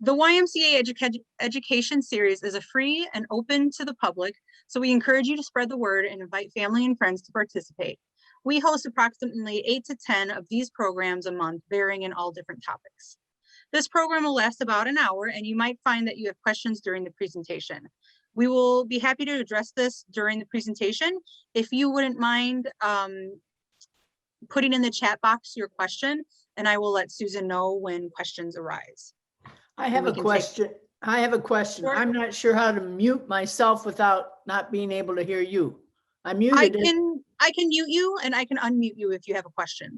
The YMCA Education Series is a free and open to the public, so we encourage you to spread the word and invite family and friends to participate. We host approximately 8 to 10 of these programs a month, varying in all different topics. This program will last about an hour, and you might find that you have questions during the presentation. We will be happy to address this during the presentation. If you wouldn't mind putting in the chat box your question, and I will let Susan know when questions arise. I have a question. Sure. I'm not sure how to mute myself without not being able to hear you. I'm muted. I can mute you and I can unmute you if you have a question.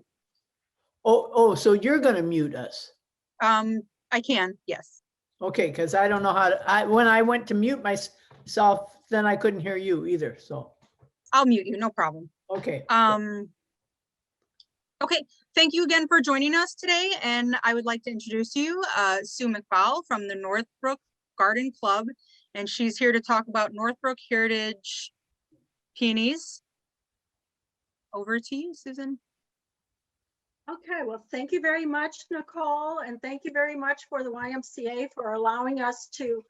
Oh, so you're going to mute us? I can, yes. Okay, because I don't know how to, when I went to mute myself, then I couldn't hear you either, so. I'll mute you, no problem. Okay. Okay, thank you again for joining us today, and I would like to introduce you, Sue McFaul from the Northbrook Garden Club, and she's here to talk about Northbrook Heritage Peonies. Over to you, Susan. Okay, well, thank you very much, Nicole, and thank you very much for the YMCA for allowing us to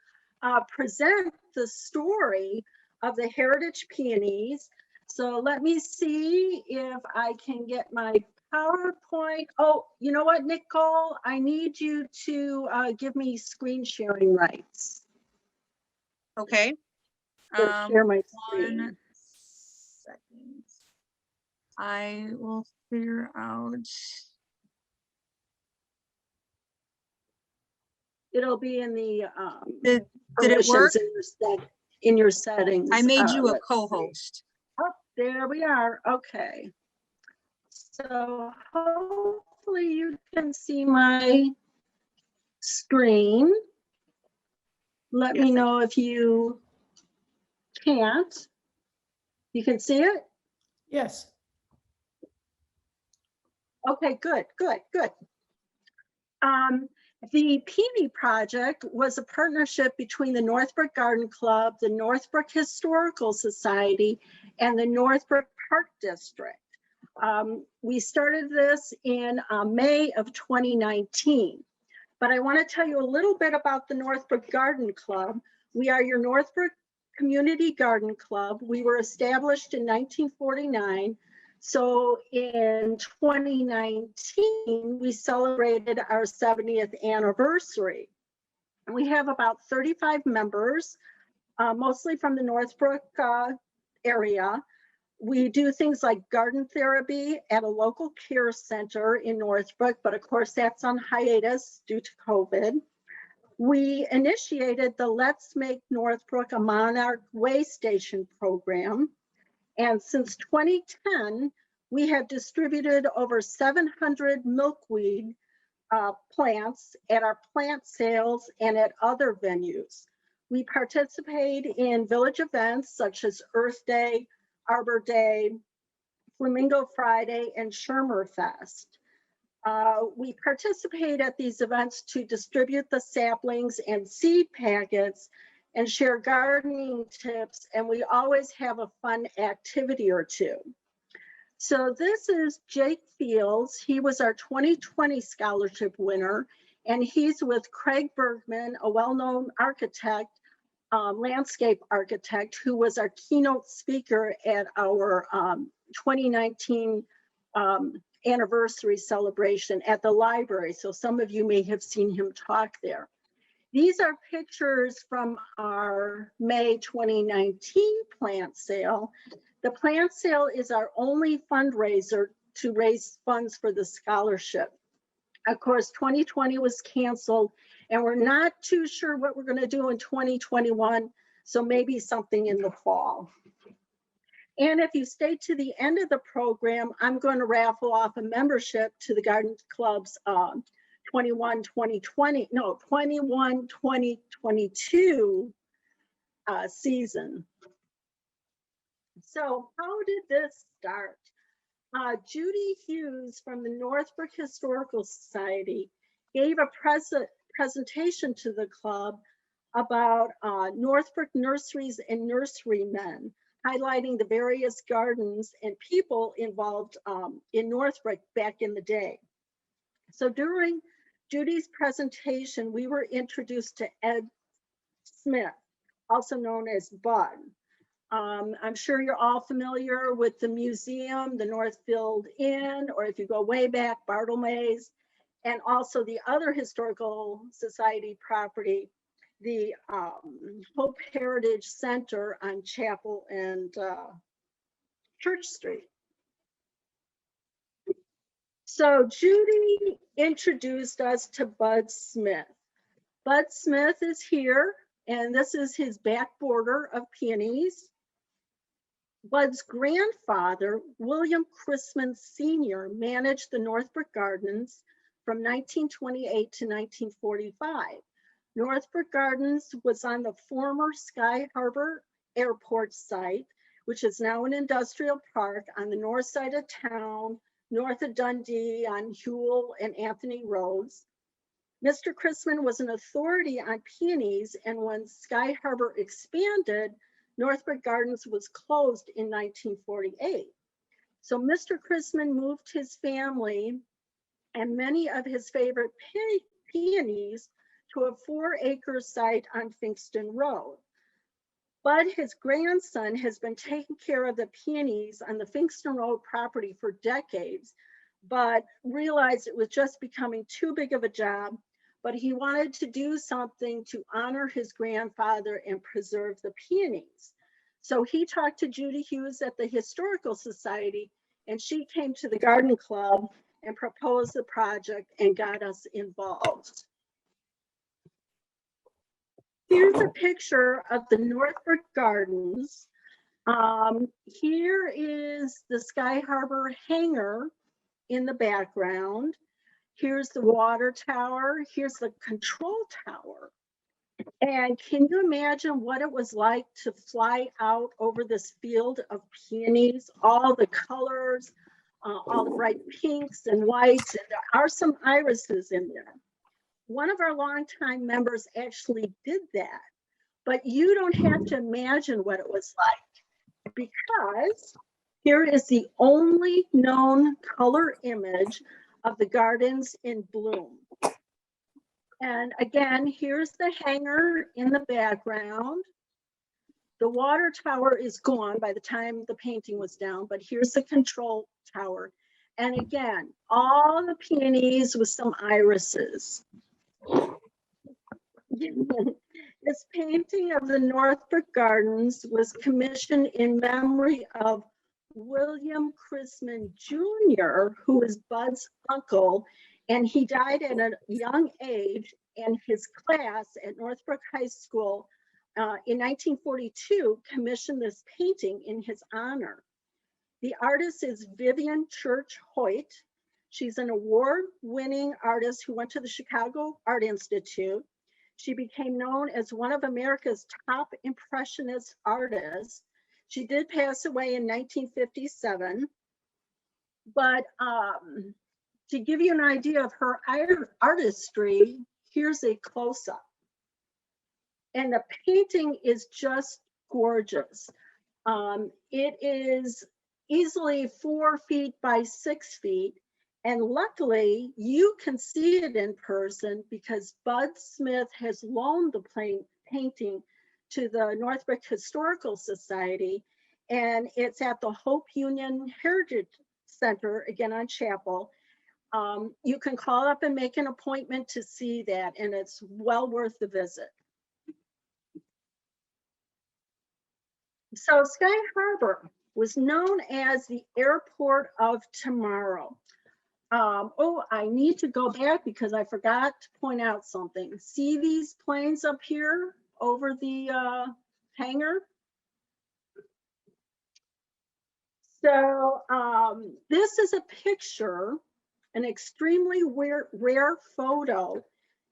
present the story of the Heritage Peonies. So let me see if I can get my PowerPoint. Oh, you know what, Nicole? I need you to give me screen sharing rights. Okay. Share my screen. 1 second. I will figure out. It'll be in the Did it work? In your settings. I made you a co-host. Oh, there we are. Okay. So hopefully you can see my screen. Let me know if you can't. You can see it? Yes. Okay, good. The Peony project was a partnership between the Northbrook Garden Club, the Northbrook Historical Society, and the Northbrook Park District. We started this in May of 2019, but I want to tell you a little bit about the Northbrook Garden Club. We are your Northbrook Community Garden Club. We were established in 1949. So in 2019, we celebrated our 70th anniversary. We have about 35 members, mostly from the Northbrook area. We do things like garden therapy at a local care center in Northbrook, but of course that's on hiatus due to COVID. We initiated the Let's Make Northbrook a Monarch Way Station program. And since 2010, we have distributed over 700 milkweed plants at our plant sales and at other venues. We participate in village events such as Earth Day, Arbor Day, Flamingo Friday, and Shermer Fest. We participate at these events to distribute the saplings and seed packets and share gardening tips, and we always have a fun activity or two. So this is Jake Fields. He was our 2020 scholarship winner, and he's with Craig Bergman, a well-known architect, landscape architect, who was our keynote speaker at our 2019 anniversary celebration at the library. So some of you may have seen him talk there. These are pictures from our May 2019 plant sale. The plant sale is our only fundraiser to raise funds for the scholarship. Of course, 2020 was canceled, and we're not too sure what we're going to do in 2021, so maybe something in the fall. And if you stay to the end of the program, I'm going to raffle off a membership to the Garden Club's 21-2022 season. So how did this start? Judy Hughes from the Northbrook Historical Society gave a presentation to the club about Northbrook nurseries and nurserymen, highlighting the various gardens and people involved in Northbrook back in the day. So during Judy's presentation, we were introduced to Ed Smith, also known as Bud. I'm sure you're all familiar with the museum, the Northfield Inn, or if you go way back, Bartlemy's, and also the other historical society property, the Hope Heritage Center on Chapel and Church Street. So Judy introduced us to Bud Smith. Bud Smith is here, and this is his back border of Peonies. Bud's grandfather, William Christman Sr., managed the Northbrook Gardens from 1928 to 1945. Northbrook Gardens was on the former Sky Harbor Airport site, which is now an industrial park on the north side of town, north of Dundee on Hewell and Anthony Roads. Mr. Christman was an authority on peonies, and when Sky Harbor expanded, Northbrook Gardens was closed in 1948. So Mr. Christman moved his family and many of his favorite peonies to a 4-acre site on Finkston Road. But his grandson has been taking care of the peonies on the Finkston Road property for decades, but realized it was just becoming too big of a job. But he wanted to do something to honor his grandfather and preserve the peonies. So he talked to Judy Hughes at the Historical Society, and she came to the Garden Club and proposed the project and got us involved. Here's a picture of the Northbrook Gardens. Here is the Sky Harbor hangar in the background. Here's the water tower. Here's the control tower. And can you imagine what it was like to fly out over this field of peonies, all the colors, all the bright pinks and whites, and there are some irises in there. One of our longtime members actually did that, but you don't have to imagine what it was like, because here is the only known color image of the gardens in bloom. And again, here's the hangar in the background. The water tower is gone by the time the painting was down, but here's the control tower. And again, all the peonies with some irises. This painting of the Northbrook Gardens was commissioned in memory of William Christman Jr., who was Bud's uncle, and he died at a young age, and his class at Northbrook High School in 1942 commissioned this painting in his honor. The artist is Vivian Church Hoyt. She's an award-winning artist who went to the Chicago Art Institute. She became known as one of America's top impressionist artists. She did pass away in 1957, but to give you an idea of her artistry, here's a close-up. And the painting is just gorgeous. It is easily 4 feet by 6 feet. And luckily, you can see it in person because Bud Smith has loaned the painting to the Northbrook Historical Society, and it's at the Hope Union Heritage Center, again on Chapel. You can call up and make an appointment to see that, and it's well worth the visit. So Sky Harbor was known as the airport of tomorrow. Oh, I need to go back because I forgot to point out something. See these planes up here over the hangar? So this is a picture, an extremely rare photo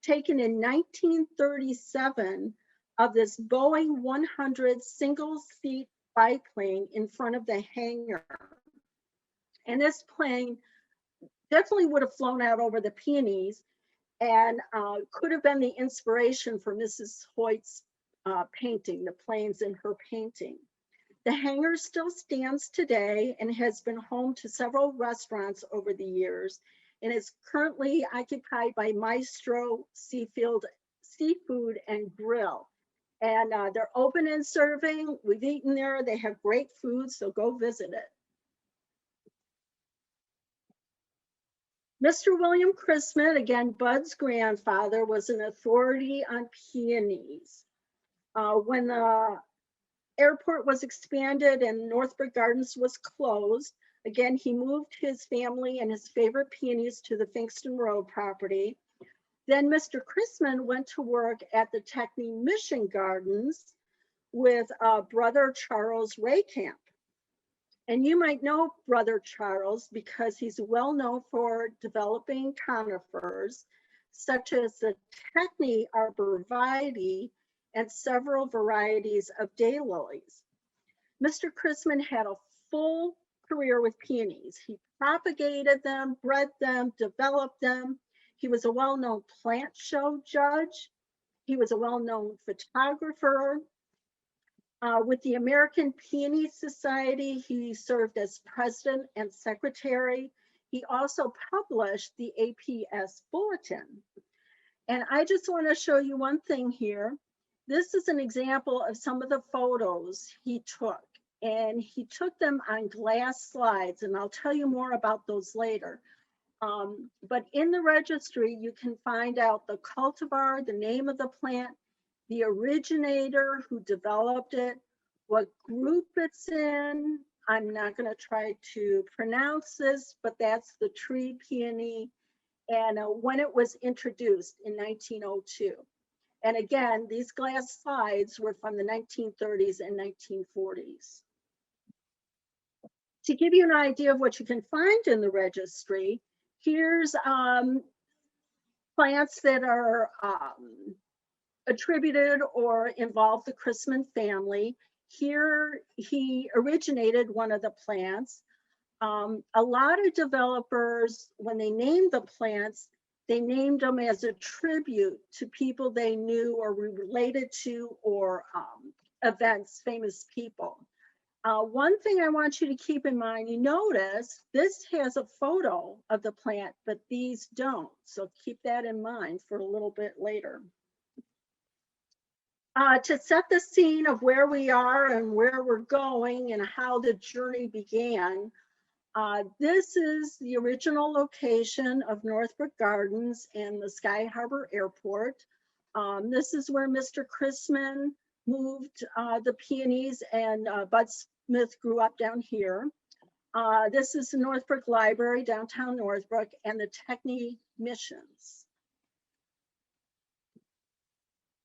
taken in 1937 of this Boeing 100 single-seat biplane in front of the hangar. And this plane definitely would have flown out over the Peonies and could have been the inspiration for Mrs. Hoyt's painting, the planes in her painting. The hangar still stands today and has been home to several restaurants over the years. and is currently occupied by Maestro Seafood and Grill. And they're open and serving. We've eaten there. They have great food, so go visit it. Mr. William Christman, again, Bud's grandfather, was an authority on peonies. When the airport was expanded and Northbrook Gardens was closed, again, he moved his family and his favorite peonies to the Finkston Road property. Then Mr. Christman went to work at the Techney Mission Gardens with brother Charles Raycamp. And you might know brother Charles because he's well known for developing conifers, such as the Techney arborvitae and several varieties of daylilies. Mr. Christman had a full career with peonies. He propagated them, bred them, developed them. He was a well-known plant show judge. He was a well-known photographer. With the American Peony Society, he served as president and secretary. He also published the APS Bulletin. And I just want to show you one thing here. This is an example of some of the photos he took, and he took them on glass slides, and I'll tell you more about those later. But in the registry, you can find out the cultivar, the name of the plant, the originator who developed it, what group it's in. I'm not going to try to pronounce this, but that's the tree peony, and when it was introduced in 1902. And again, these glass slides were from the 1930s and 1940s. To give you an idea of what you can find in the registry, here's plants that are attributed or involve the Christman family. Here, he originated one of the plants. A lot of developers, when they named the plants, they named them as a tribute to people they knew or were related to, or events, famous people. One thing I want you to keep in mind, you notice this has a photo of the plant, but these don't. So keep that in mind for a little bit later. To set the scene of where we are and where we're going and how the journey began, this is the original location of Northbrook Gardens and the Sky Harbor Airport. This is where Mr. Christman moved the peonies, and Bud Smith grew up down here. This is the Northbrook Library, downtown Northbrook, and the Techney Missions.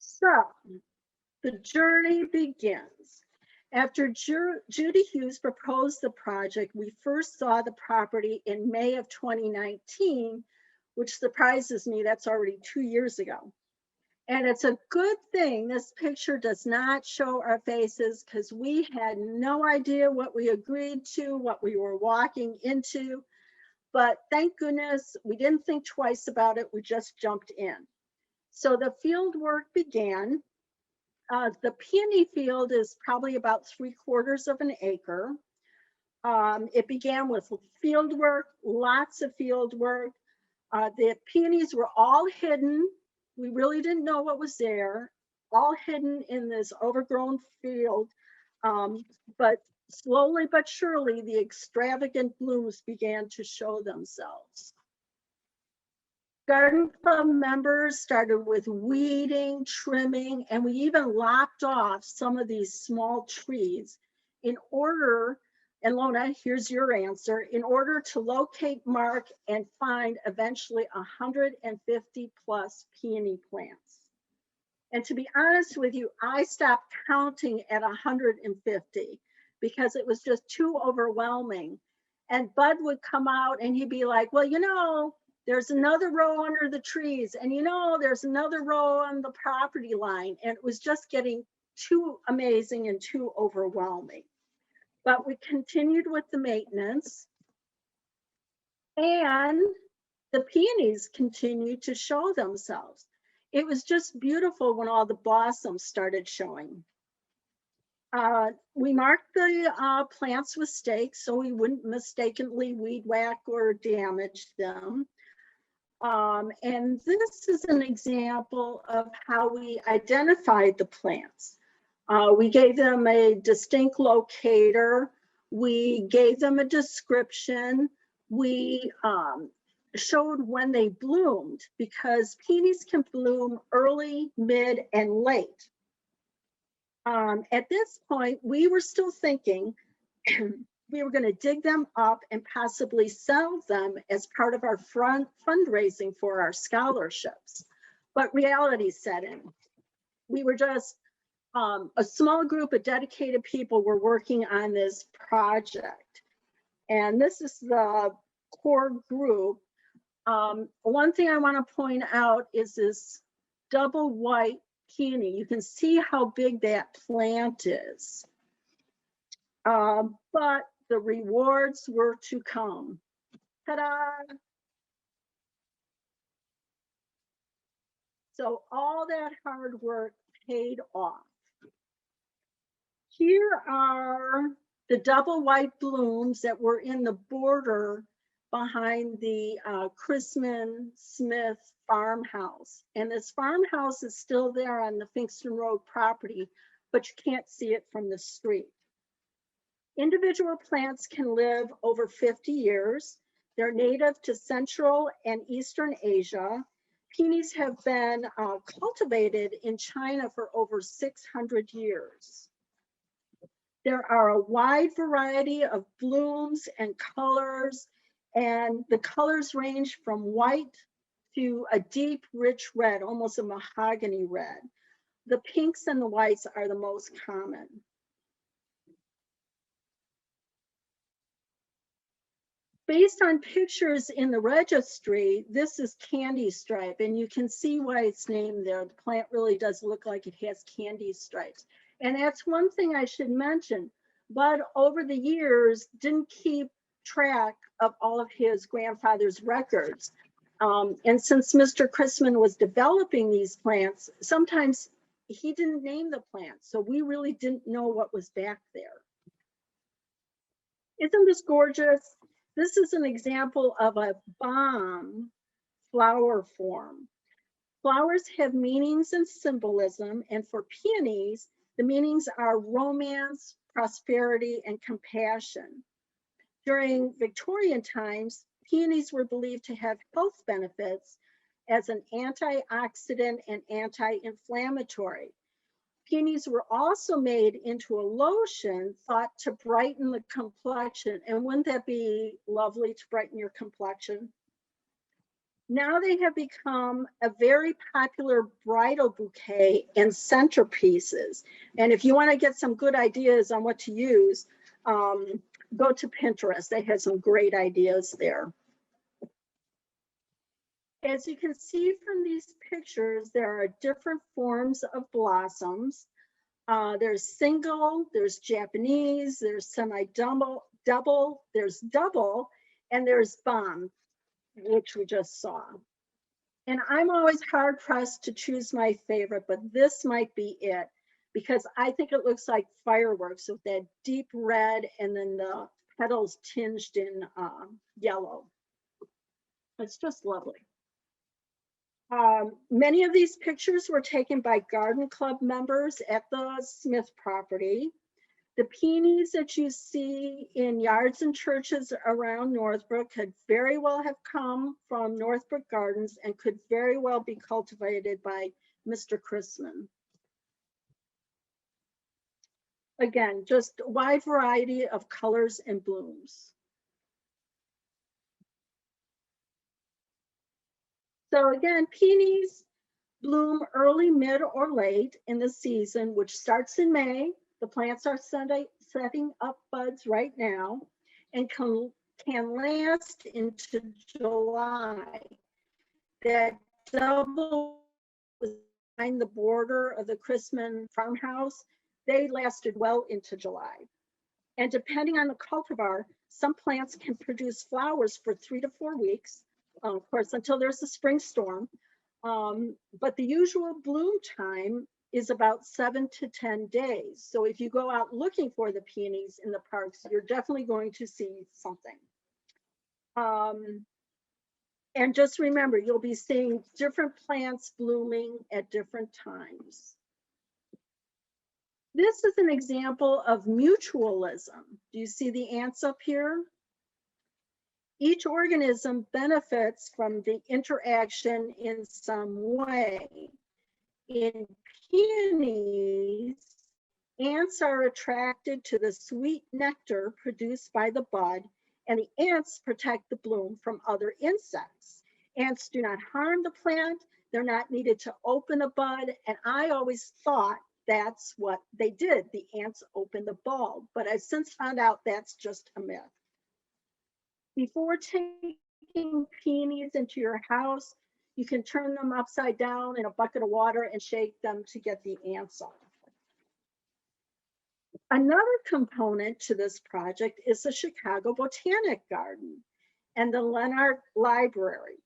So the journey begins. After Judy Hughes proposed the project, we first saw the property in May of 2019, which surprises me. That's already 2 years ago. And it's a good thing this picture does not show our faces, because we had no idea what we agreed to, what we were walking into. But thank goodness we didn't think twice about it. We just jumped in. So the field work began. The peony field is probably about 3/4 of an acre. It began with field work, lots of field work. The peonies were all hidden. We really didn't know what was there, all hidden in this overgrown field. But slowly but surely, the extravagant blooms began to show themselves. Garden club members started with weeding, trimming, and we even lopped off some of these small trees in order, and Lona, here's your answer, in order to locate, mark, and find eventually 150 plus peony plants. And to be honest with you, I stopped counting at 150 because it was just too overwhelming. And Bud would come out and he'd be like, well, you know, there's another row under the trees, and you know, there's another row on the property line. And it was just getting too amazing and too overwhelming. But we continued with the maintenance, and the peonies continued to show themselves. It was just beautiful when all the blossoms started showing. We marked the plants with stakes so we wouldn't mistakenly weed whack or damage them. And this is an example of how we identified the plants. We gave them a distinct locator. We gave them a description. We showed when they bloomed, because peonies can bloom early, mid, and late. At this point, we were still thinking we were going to dig them up and possibly sell them as part of our fundraising for our scholarships. But reality set in. We were just a small group of dedicated people were working on this project. And this is the core group. One thing I want to point out is this double white peony. You can see how big that plant is. But the rewards were to come. Ta-da! So all that hard work paid off. Here are the double white blooms that were in the border behind the Christman Smith farmhouse. And this farmhouse is still there on the Finkston Road property, but you can't see it from the street. Individual plants can live over 50 years. They're native to Central and Eastern Asia. Peonies have been cultivated in China for over 600 years. There are a wide variety of blooms and colors, and the colors range from white to a deep, rich red, almost a mahogany red. The pinks and the whites are the most common. Based on pictures in the registry, this is candy stripe, and you can see why it's named there. The plant really does look like it has candy stripes. And that's one thing I should mention. Bud, over the years, didn't keep track of all of his grandfather's records. And since Mr. Christman was developing these plants, sometimes he didn't name the plants, so we really didn't know what was back there. Isn't this gorgeous? This is an example of a bomb flower form. Flowers have meanings and symbolism, and for peonies, the meanings are romance, prosperity, and compassion. During Victorian times, peonies were believed to have health benefits as an antioxidant and anti-inflammatory. Peonies were also made into a lotion thought to brighten the complexion. And wouldn't that be lovely to brighten your complexion? Now they have become a very popular bridal bouquet and centerpieces. And if you want to get some good ideas on what to use, go to Pinterest. They have some great ideas there. As you can see from these pictures, there are different forms of blossoms. There's single, there's Japanese, there's semi-double, there's double, and there's bomb, which we just saw. And I'm always hard pressed to choose my favorite, but this might be it, because I think it looks like fireworks with that deep red and then the petals tinged in yellow. It's just lovely. Many of these pictures were taken by garden club members at the Smith property. The peonies that you see in yards and churches around Northbrook could very well have come from Northbrook Gardens and could very well be cultivated by Mr. Christman. Again, just a wide variety of colors and blooms. So again, peonies bloom early, mid, or late in the season, which starts in May. The plants are setting up buds right now and can last into July. That double behind the border of the Christman farmhouse, they lasted well into July. And depending on the cultivar, some plants can produce flowers for 3 to 4 weeks. Of course, until there's a spring storm. But the usual bloom time is about 7 to 10 days. So if you go out looking for the peonies in the parks, you're definitely going to see something. And just remember, you'll be seeing different plants blooming at different times. This is an example of mutualism. Do you see the ants up here? Each organism benefits from the interaction in some way. In peonies, ants are attracted to the sweet nectar produced by the bud, and the ants protect the bloom from other insects. Ants do not harm the plant. They're not needed to open a bud. And I always thought that's what they did. The ants opened the bulb, but I've since found out that's just a myth. Before taking peonies into your house, you can turn them upside down in a bucket of water and shake them to get the ants off. Another component to this project is the Chicago Botanic Garden and the Lenhardt Library.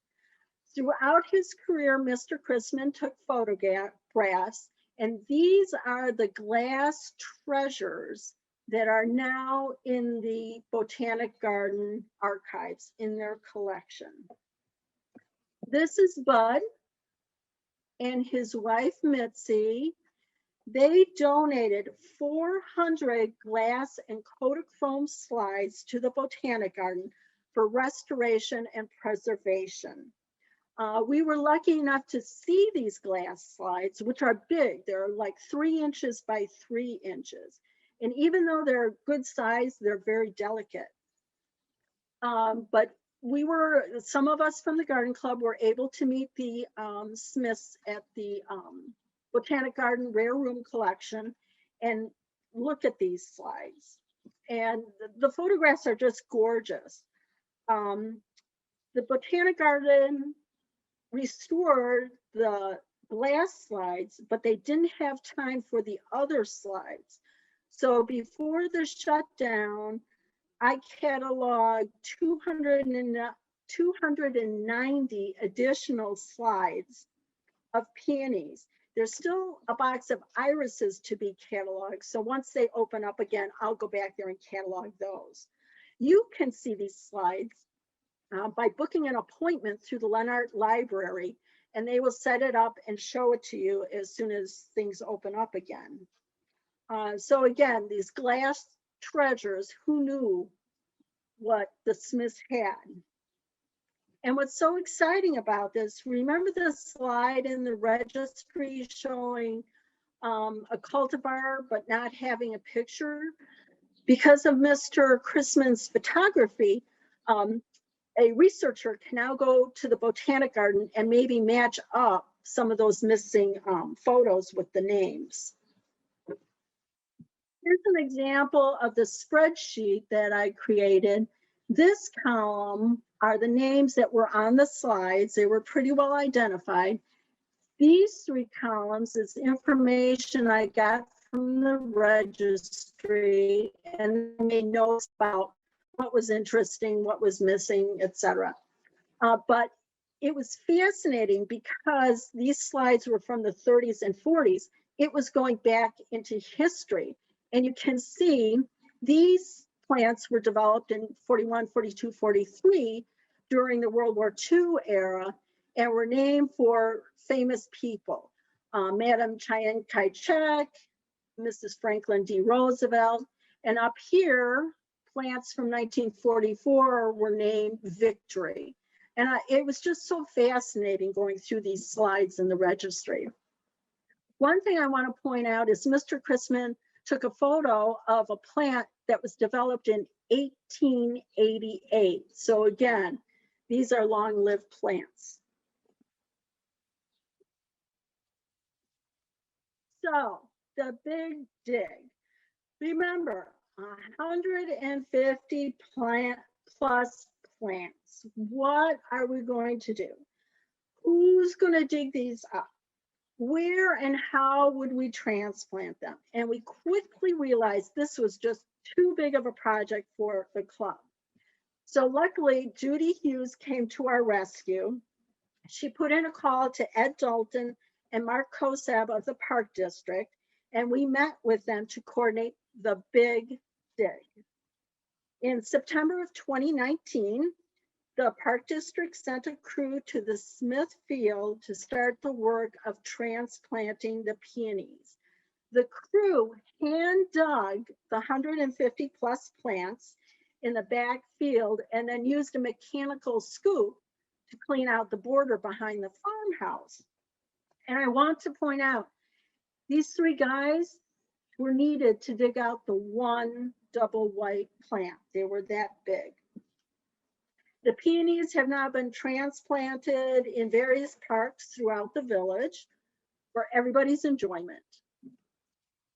Throughout his career, Mr. Christman took photographs, and these are the glass treasures that are now in the Botanic Garden archives in their collection. This is Bud and his wife, Mitzi. They donated 400 glass and Kodachrome slides to the Botanic Garden for restoration and preservation. We were lucky enough to see these glass slides, which are big. They're like 3 inches by 3 inches. And even though they're good size, they're very delicate. But some of us from the Garden Club were able to meet the Smiths at the Botanic Garden Rare Room Collection and look at these slides. And the photographs are just gorgeous. The Botanic Garden restored the glass slides, but they didn't have time for the other slides. So before the shutdown, I cataloged 290 additional slides of peonies. There's still a box of irises to be cataloged. So once they open up again, I'll go back there and catalog those. You can see these slides by booking an appointment through the Lenhardt Library, and they will set it up and show it to you as soon as things open up again. So again, these glass treasures, who knew what the Smiths had? And what's so exciting about this, remember the slide in the registry showing a cultivar but not having a picture? Because of Mr. Christman's photography, a researcher can now go to the Botanic Garden and maybe match up some of those missing photos with the names. Here's an example of the spreadsheet that I created. This column are the names that were on the slides. They were pretty well identified. These 3 columns is information I got from the registry and made notes about what was interesting, what was missing, etc. But it was fascinating because these slides were from the 30s and 40s. It was going back into history. And you can see these plants were developed in 41, 42, 43 during the World War II era and were named for famous people. Madam Chiang Kai-shek, Mrs. Franklin D. Roosevelt, and up here, plants from 1944 were named Victory. And it was just so fascinating going through these slides in the registry. One thing I want to point out is Mr. Christman took a photo of a plant that was developed in 1888. So again, these are long-lived plants. So the big dig. Remember, 150 plus plants. What are we going to do? Who's going to dig these up? Where and how would we transplant them? And we quickly realized this was just too big of a project for the club. So luckily, Judy Hughes came to our rescue. She put in a call to Ed Dalton and Mark Kosab of the Park District, and we met with them to coordinate the big dig. In September of 2019, The Park District sent a crew to the Smith Field to start the work of transplanting the peonies. The crew hand dug the 150 plus plants in the back field and then used a mechanical scoop to clean out the border behind the farmhouse. And I want to point out, these three guys were needed to dig out the one double white plant. They were that big. The peonies have now been transplanted in various parks throughout the village for everybody's enjoyment.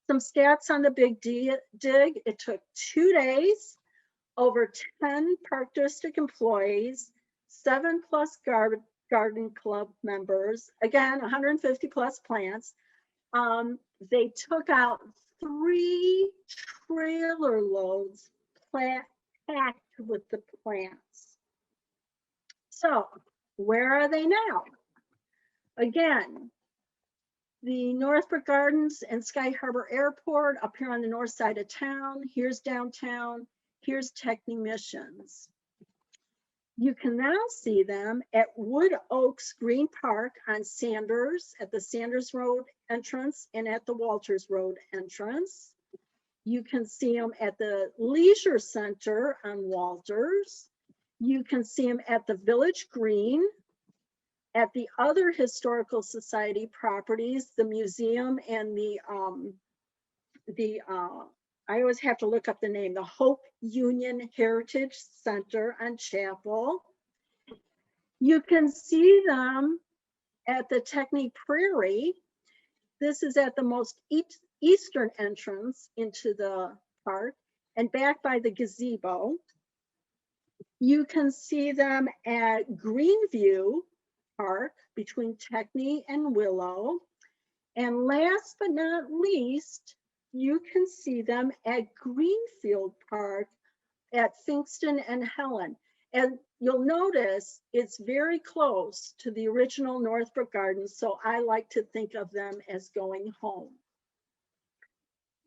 Some stats on the big dig. It took 2 days, over 10 Park District employees, 7+ garden club members, again, 150 plus plants. They took out 3 trailer loads packed with the plants. So where are they now? Again, the Northbrook Gardens and Sky Harbor Airport up here on the north side of town. Here's downtown. Here's Technicians. You can now see them at Wood Oaks Green Park on Sanders, at the Sanders Road entrance and at the Walters Road entrance. You can see them at the Leisure Center on Walters. You can see them at the Village Green, at the other Historical Society properties, the museum and I always have to look up the name, the Hope Union Heritage Center on Chapel. You can see them at the Technique Prairie. This is at the most eastern entrance into the park and back by the gazebo. You can see them at Greenview Park between Techney and Willow. And last but not least, you can see them at Greenfield Park at Finkston and Helen. And you'll notice it's very close to the original Northbrook Gardens, so I like to think of them as going home.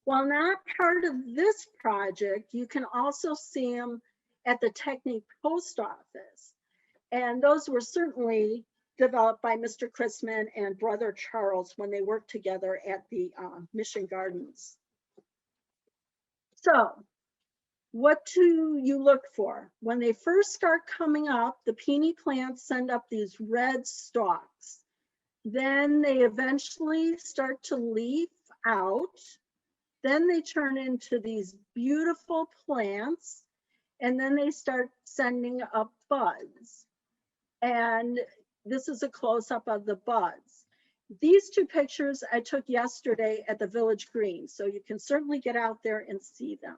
While not part of this project, you can also see them at the Technique Post Office. And those were certainly developed by Mr. Christman and brother Charles when they worked together at the Mission Gardens. So what do you look for? When they first start coming up, the peony plants send up these red stalks. Then they eventually start to leaf out. Then they turn into these beautiful plants. And then they start sending up buds. And this is a close-up of the buds. These 2 pictures I took yesterday at the Village Green, so you can certainly get out there and see them.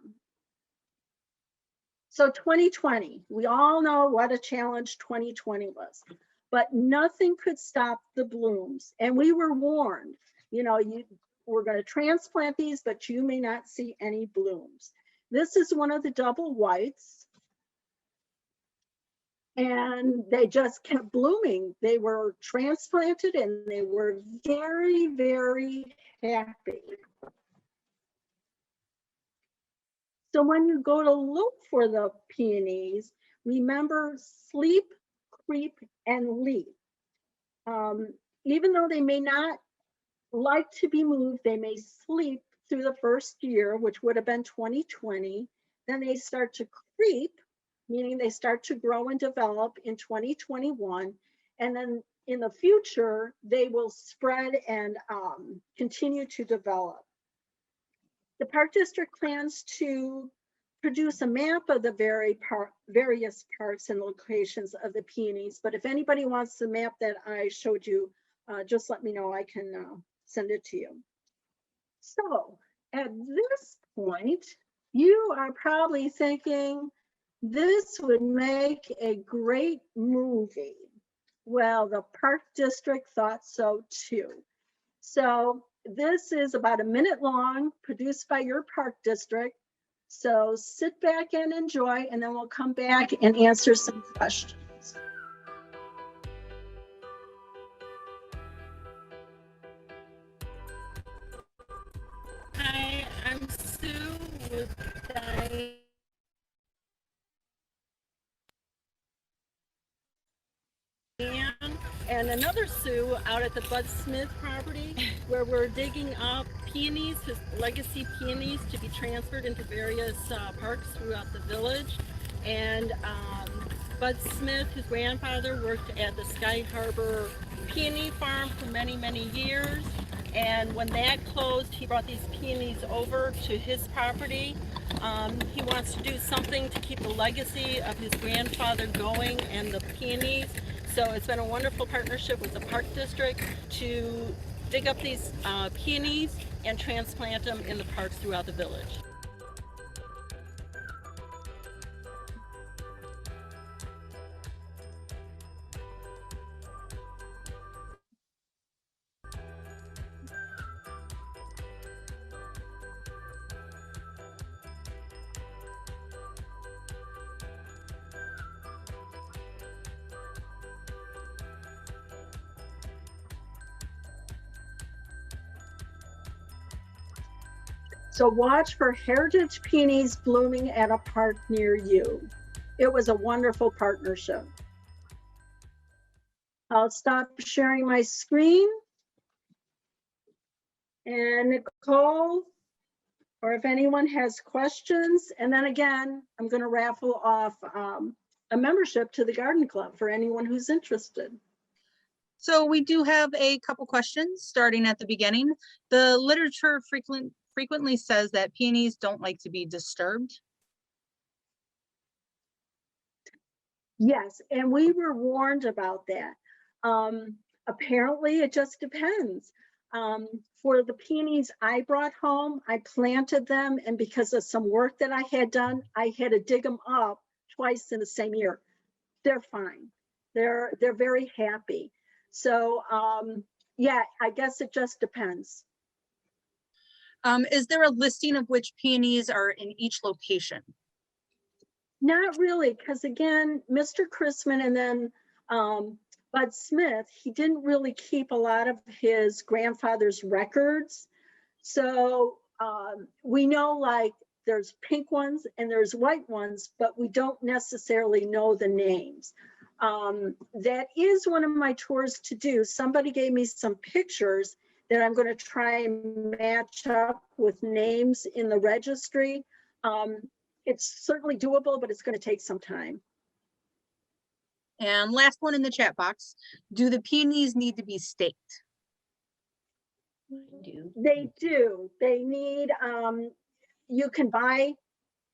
So 2020, we all know what a challenge 2020 was, but nothing could stop the blooms. And we were warned, you know, we're going to transplant these, but you may not see any blooms. This is one of the double whites. And they just kept blooming. They were transplanted and they were very, very happy. So when you go to look for the peonies, remember sleep, creep, and leaf. Even though they may not like to be moved, they may sleep through the first year, which would have been 2020. Then they start to creep, meaning they start to grow and develop in 2021. And then in the future, they will spread and continue to develop. The Park District plans to produce a map of the various parks and locations of the peonies. But if anybody wants the map that I showed you, just let me know, I can send it to you. So at this point, you are probably thinking, this would make a great movie. Well, the Park District thought so too. So this is about 1 minute long, produced by your Park District. So sit back and enjoy, and then we'll come back and answer some questions. Hi, I'm Sue with And another Sue out at the Bud Smith property where we're digging up peonies, his legacy peonies, to be transferred into various parks throughout the village. And Bud Smith, his grandfather, worked at the Sky Harbor Peony Farm for many, many years. And when that closed, he brought these peonies over to his property. He wants to do something to keep the legacy of his grandfather going and the peonies. So it's been a wonderful partnership with the Park District to dig up these peonies and transplant them in the parks throughout the village. So watch for heritage peonies blooming at a park near you. It was a wonderful partnership. I'll stop sharing my screen. And Nicole, or if anyone has questions, and then again, I'm going to raffle off a membership to the Garden Club for anyone who's interested. So we do have a couple questions starting at the beginning. The literature frequently says that peonies don't like to be disturbed. Yes, and we were warned about that. Apparently, it just depends. For the peonies I brought home, I planted them, and because of some work that I had done, I had to dig them up twice in the same year. They're fine. They're very happy. So yeah, I guess it just depends. Is there a listing of which peonies are in each location? Not really, because again, Mr. Christman and then Bud Smith, he didn't really keep a lot of his grandfather's records. So we know like there's pink ones and there's white ones, but we don't necessarily know the names. That is one of my tours to do. Somebody gave me some pictures that I'm going to try and match up with names in the registry. It's certainly doable, but it's going to take some time. And last one in the chat box, do the peonies need to be staked? They do. They need, you can buy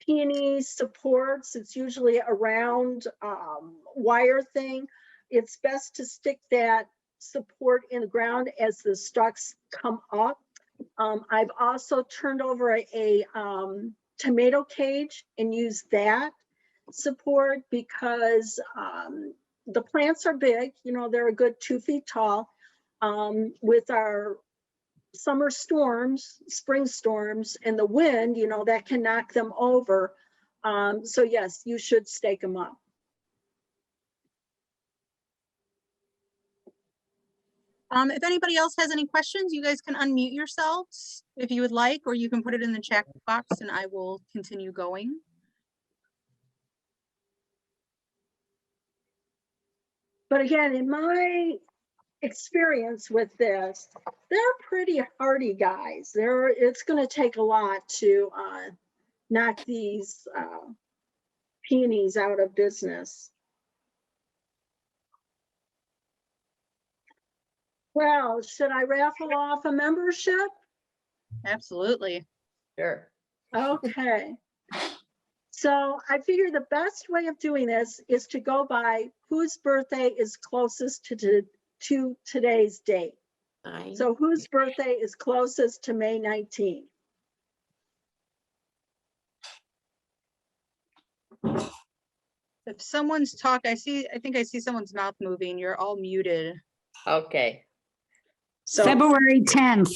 peony supports. It's usually a round wire thing. It's best to stick that support in the ground as the stalks come up. I've also turned over a tomato cage and used that support because the plants are big, you know, they're a good 2 feet tall. With our summer storms, spring storms, and the wind, you know, that can knock them over. So yes, you should stake them up. If anybody else has any questions, you guys can unmute yourselves if you would like, or you can put it in the chat box and I will continue going. But again, in my experience with this, they're pretty hardy guys. It's going to take a lot to knock these peonies out of business. Well, should I raffle off a membership? Absolutely. Sure. Okay. So I figure the best way of doing this is to go by whose birthday is closest to today's date. So whose birthday is closest to May 19th? If someone's talking, I think I see someone's mouth moving. You're all muted. Okay. So February 10th.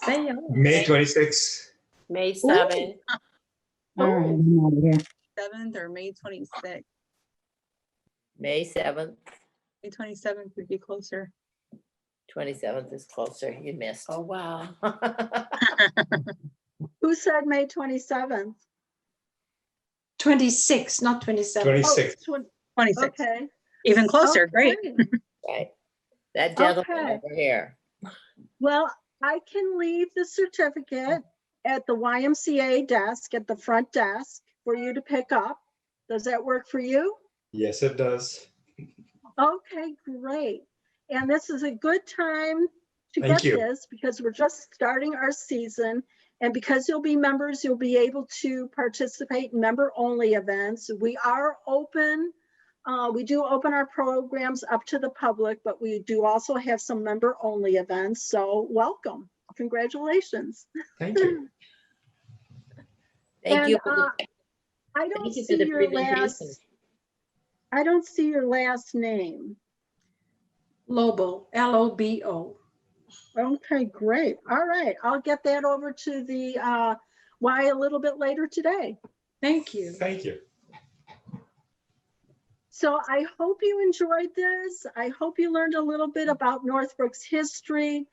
May 26th. May 7th. All right, I'm over here. 7th or May 26th. May 7th. May 27th would be closer. 27th is closer. You missed. Oh, wow. who said May 27th? 26, not 27. 26th. 26th. Okay. Even closer. Great. Okay. Right. That gentleman Okay. over here. Well, I can leave the certificate at the YMCA desk, at the front desk for you to pick up. Does that work for you? Yes, it does. Okay, great. And this is a good time to Thank get you. this because we're just starting our season. And because you'll be members, you'll be able to participate in member-only events. We are open. We do open our programs up to the public, but we do also have some member-only events. So welcome. Congratulations. Thank you. Thank you. And, I don't Thank you for see the your presentation. I don't see your last name. Lobo, L-O-B-O. Okay, great. All right, I'll get that over to the Y a little bit later today. Thank you. Thank you. So I hope you enjoyed this. I hope you learned a little bit about Northbrook's history.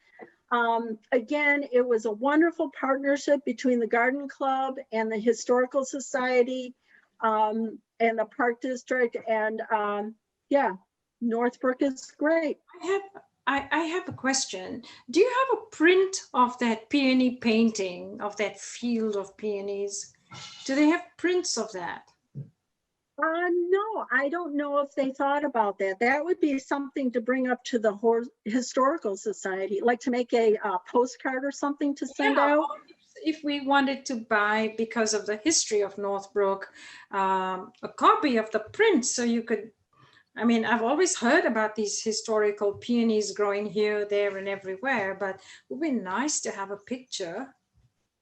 Again, it was a wonderful partnership between the Garden Club and the Historical Society and the Park District. And yeah, Northbrook is great. I have a question. Do you have a print of that peony painting, of that field of peonies? Do they have prints of that? No, I don't know if they thought about that. That would be something to bring up to the Historical Society, like to make a postcard or something to send Yeah, out. if we wanted to buy, because of the history of Northbrook, a copy of the print, so you could, I mean, I've always heard about these historical peonies growing here, there, and everywhere, but it would be nice to have a picture.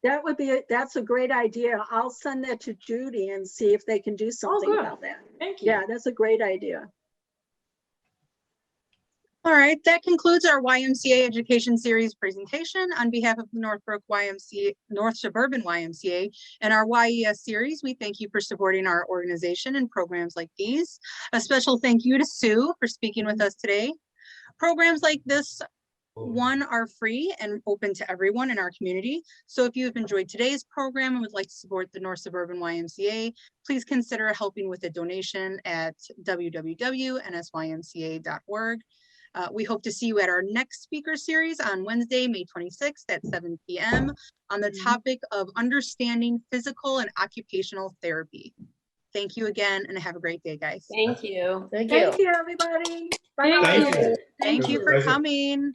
That would be, that's a great idea. I'll send that to Judy and see if they can do something good. about that. Thank you. Yeah, that's a great idea. All right, that concludes our YMCA Education Series presentation. On behalf of the Northbrook YMCA, North Suburban YMCA, and our YES series, we thank you for supporting our organization and programs like these. A special thank you to Sue for speaking with us today. Programs like this one are free and open to everyone in our community. So if you have enjoyed today's program and would like to support the North Suburban YMCA, please consider helping with a donation at www.nsymca.org. We hope to see you at our next speaker series on Wednesday, May 26th at 7 p.m. on the topic of understanding physical and occupational therapy. Thank you again and have a great day, guys. Thank you. Thank you. Thank you, everybody. Bye. Thank Thank you. you. Thank It was you a for pleasure. coming.